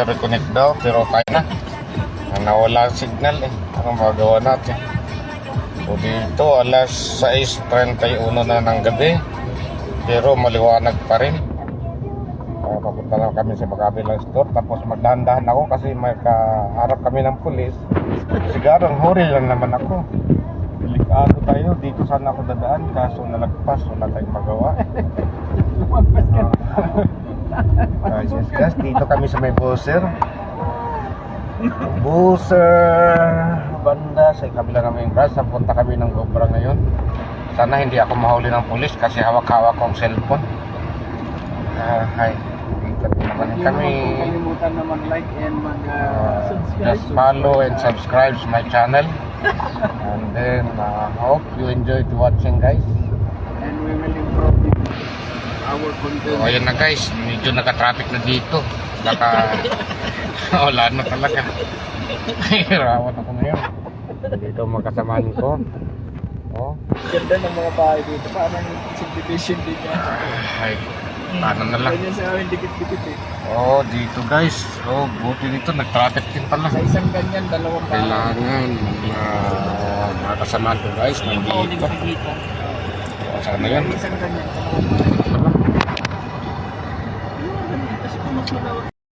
reconnect daw, pero tayo na. Nawala ang signal eh. Ano magagawa natin? So dito, alas 6:31 na ng gabi. Pero maliwanag pa rin. Papunta lang kami sa magkabilang store. Tapos magdahan-dahan ako kasi may kaharap kami ng pulis. Sigarang huri lang naman ako. Delikado tayo. Dito sana ako dadaan. Kaso nalagpas. Wala tayong magawa. Yes, guys. Dito kami sa may buzzer. Banda sa kabila namin branch. Napunta kami ng Gobra ngayon. Sana hindi ako mahuli ng pulis kasi hawak-hawak kong cellphone. Hi. Dito naman kami. Kalimutan na mag-like and mag-subscribe. Just follow and subscribe to my channel. And then hope you enjoyed watching, guys. And we will improve our content. So ayun na guys, medyo naka-traffic na dito. Wala na talaga. Rawat ako ngayon. Dito magkasamaan ko. Oh. Ganda ng mga bahay dito. Parang subdivision din yan. Ay, paano na lang. Ganyan sa amin, dikit-dikit eh. Oh, dito guys. Oh, buti dito nag-traffic din pala. Sa isang ganyan, dalawang bahay. Kailangan mga kasamaan ko guys nandito. Sana yan. Isang ganyan, dalawang bahay. Kasi kung mas malawak